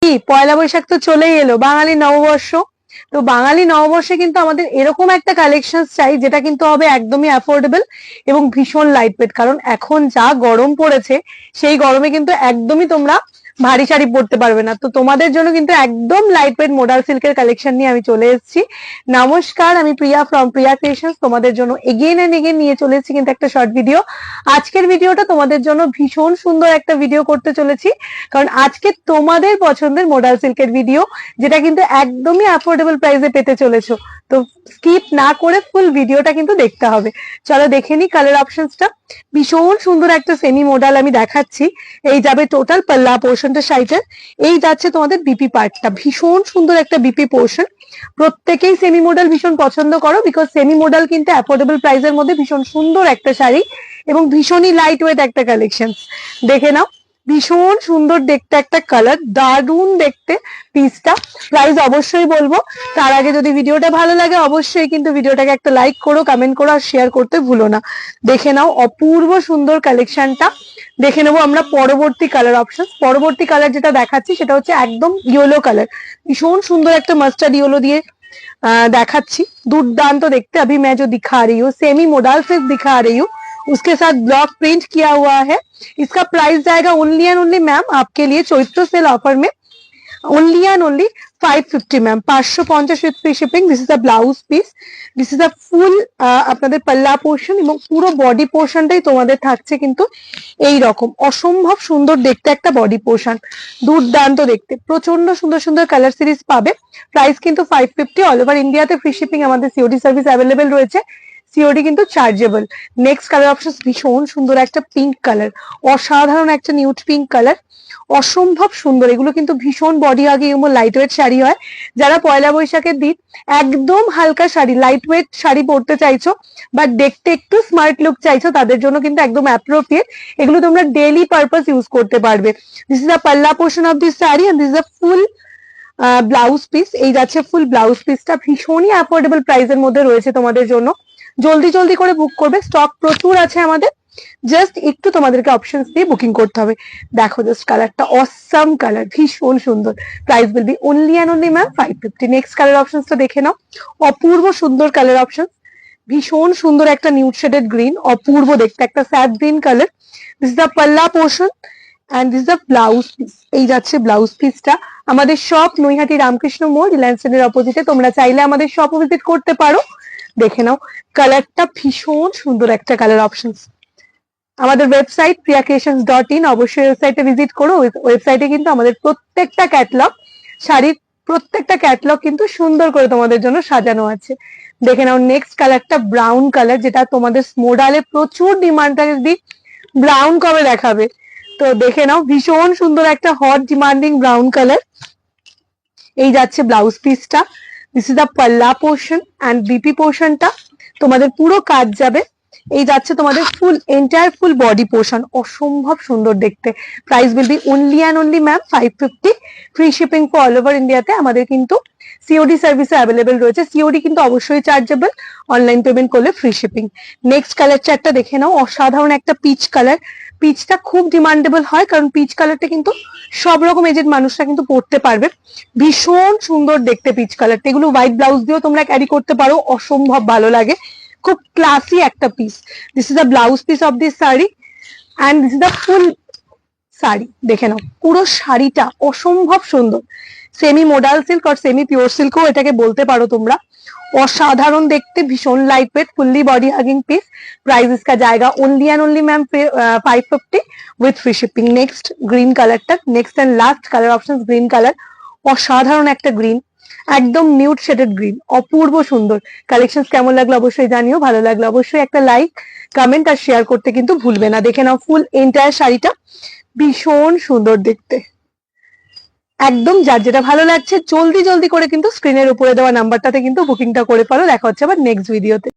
কি পয়লা বৈশাখ তো চলেই এলো, বাঙালি নববর্ষ। তো বাঙালি নববর্ষে কিন্তু আমাদের এরকম একটা কালেকশন চাই যেটা কিন্তু হবে একদমই অ্যাফোর্ডেবল এবং ভীষণ লাইট ওয়েট। কারণ এখন যা গরম পড়েছে, সেই গরমে কিন্তু একদমই তোমরা ভারী শাড়ি পরতে পারবে না। তো তোমাদের জন্য কিন্তু একদম লাইট ওয়েট মোডাল সিল্কের কালেকশন নিয়ে আমি চলে এসেছি। নমস্কার, আমি প্রিয়া ফ্রম প্রিয়া ক্রিয়েশনস। তোমাদের জন্য এগেইন এন্ড এগেইন নিয়ে চলে এসেছি কিন্তু একটা শর্ট ভিডিও। আজকের ভিডিওটা তোমাদের জন্য ভীষণ সুন্দর একটা ভিডিও করতে চলেছি, কারণ আজকে তোমাদের পছন্দের মোডাল সিল্কের ভিডিও, যেটা কিন্তু একদমই অ্যাফোর্ডেবল প্রাইসে পেতে চলেছো। তো স্কিপ না করে ফুল ভিডিওটা কিন্তু দেখতে হবে। চলো দেখে নি কালার অপশনসটা। ভীষণ সুন্দর একটা সেমি মডেল আমি দেখাচ্ছি। এই যাবে টোটাল পাল্লা পোর্শনটা সাইডের, এই যাচ্ছে তোমাদের বিপি পার্টটা। ভীষণ সুন্দর একটা বিপি পোর্শন। প্রত্যেকেই সেমি মডেল ভীষণ পছন্দ করো, বিকজ সেমি মডেল কিন্তু অ্যাফোর্ডেবল প্রাইসের মধ্যে ভীষণ সুন্দর একটা শাড়ি এবং ভীষণই লাইট ওয়েট একটা কালেকশন। দেখে নাও, ভীষণ সুন্দর দেখতে একটা কালার, দারুণ দেখতে পিসটা। প্রাইস অবশ্যই বলবো, তার আগে যদি ভিডিওটা ভালো লাগে অবশ্যই কিন্তু ভিডিওটাকে একটা লাইক করো, কমেন্ট করো আর শেয়ার করতে ভুলো না। দেখে নাও অপূর্ব সুন্দর কালেকশনটা। দেখে নেবো আমরা পরবর্তী কালার অপশন। পরবর্তী কালার যেটা দেখাচ্ছি সেটা হচ্ছে একদম ইয়েলো কালার। ভীষণ সুন্দর একটা মাস্টার্ড ইয়েলো দিয়ে দেখাচ্ছি, দুর্दांत देखते। अभी मैं जो दिखा रही हूँ सेमी मोडाल सिल्क दिखा रही हूँ, उसके साथ ब्लॉक प्रिंट किया हुआ है। इसका प्राइस जाएगा ओनली एंड ओनली मैम आपके लिए चैत्र सेल ऑफर में only and only 550 ma'am, 550 with free shipping. This is a blouse piece, this is a full আপনাদের পাল্লা পোর্শন এবং পুরো বডি পোর্শনটাই তোমাদের থাকছে কিন্তু এই রকম অসম্ভব সুন্দর দেখতে একটা বডি পোর্শন, দুর্দান্ত দেখতে। প্রচন্ড সুন্দর সুন্দর কালার সিরিজ পাবে। প্রাইস কিন্তু 550। অল ওভার ইন্ডিয়াতে ফ্রি শিপিং, আমাদের সিওডি সার্ভিস অ্যাভেলেবেল রয়েছে, সিওডি কিন্তু চার্জেবল। নেক্সট কালার অপশন ভীষণ সুন্দর একটা পিঙ্ক কালার, অসাধারণ একটা নিউড পিঙ্ক কালার, অসম্ভব সুন্দর। এগুলো কিন্তু ভীষণ বডি আগে এমন লাইট ওয়েট শাড়ি হয়। যারা পয়লা বৈশাখের দিন একদম হালকা শাড়ি, লাইট ওয়েট শাড়ি পরতে চাইছো বাট দেখতে একটু স্মার্ট লুক চাইছো, তাদের জন্য কিন্তু একদম অ্যাপ্রোপ্রিয়েট। এগুলো তোমরা ডেইলি পারপাস ইউজ করতে পারবে। This is a pallu portion of this sari and this is a full blouse piece. এই যাচ্ছে ফুল ব্লাউজ পিসটা, ভীষণই অ্যাফোর্ডেবল প্রাইসের মধ্যে রয়েছে তোমাদের জন্য। জলদি জলদি করে বুক করবে, স্টক প্রচুর আছে আমাদের, জাস্ট একটু তোমাদেরকে অপশনস দিয়ে বুকিং করতে হবে। দেখো জাস্ট কালারটা, অসাম কালার, ভীষণ সুন্দর। Price will be only and only ma'am 550। Next colour অপশনসটা দেখে নাও, অপূর্ব সুন্দর কালার অপশন। ভীষণ সুন্দর একটা নিউড শেডেড গ্রিন, অপূর্ব দেখতে একটা sad green colour. This is the pallu portion and this is the blouse piece. এই যাচ্ছে ব্লাউজ পিসটা। আমাদের শপ নৈহাটি রামকৃষ্ণ মোড়, রিলায়েন্স এর অপোজিটে। তোমরা চাইলে আমাদের শপ ভিজিট করতে পারো। দেখে নাও কালারটা, ভীষণ সুন্দর একটা কালার অপশন। আমাদের ওয়েবসাইট priyacreations.in, অবশ্যই ওয়েবসাইটে ভিজিট করো। ওয়েবসাইটে কিন্তু আমাদের প্রত্যেকটা ক্যাটালগ, শাড়ির প্রত্যেকটা ক্যাটালগ কিন্তু সুন্দর করে তোমাদের জন্য সাজানো আছে। দেখে নাও নেক্সট কালারটা, ব্রাউন কালার, যেটা তোমাদের মোডালে প্রচুর ডিমান্ড থাকে, যদি ব্রাউন কবে দেখাবে। তো দেখে নাও ভীষণ সুন্দর একটা হট ডিমান্ডিং ব্রাউন কালার। এই যাচ্ছে ব্লাউজ পিসটা, this is the pallu portion and বিপি পোর্শনটা তোমাদের পুরো কাজ যাবে। এই যাচ্ছে তোমাদের full entire full body portion, অসম্ভব সুন্দর দেখতে। Price will be only and only ma'am 550। Free shipping for all over ইন্ডিয়াতে। আমাদের কিন্তু সিওডি সার্ভিসে অ্যাভেলেবেল রয়েছে, সিওডি কিন্তু অবশ্যই চার্জেবল, অনলাইন পেমেন্ট করলে ফ্রি শিপিং। নেক্সট কালার চারটা দেখে নাও, অসাধারণ একটা পিচ কালার। পিচটা খুব ডিমান্ডেবল হয়, কারণ পিচ কালারটা কিন্তু সব রকম এজেড মানুষরা কিন্তু পরতে পারবে। ভীষণ সুন্দর দেখতে পিচ কালারটা। এগুলো হোয়াইট ব্লাউজ দিয়েও তোমরা ক্যারি করতে পারো, অসম্ভব ভালো লাগে, খুব ক্লাসি একটা piece. This is the blouse piece of this sari and this is the full sari. দেখে নাও পুরো শাড়িটা অসম্ভব সুন্দর। সেমি মোডাল সিল্ক আর সেমি পিওর সিল্কও এটাকে বলতে পারো তোমরা। অসাধারণ দেখতে, ভীষণ light weight, fully body hugging piece. Price इसका जाएगा only and only ma'am 550 with free shipping. Next green কালারটা, next and last colour option green colour. অসাধারণ একটা গ্রিন, একদম নিউড শেডেড গ্রিন, অপূর্ব সুন্দর। কালেকশন কেমন লাগলো অবশ্যই জানিও, ভালো লাগলো অবশ্যই একটা লাইক কমেন্ট আর শেয়ার করতে কিন্তু ভুলবে না। দেখে নাও ফুল এন্টায়ার শাড়িটা, ভীষণ সুন্দর দেখতে। একদম যার যেটা ভালো লাগছে জলদি জলদি করে কিন্তু স্ক্রিনের উপরে দেওয়া নাম্বারটাতে কিন্তু বুকিংটা করে পারো। দেখা হচ্ছে আবার নেক্সট ভিডিওতে।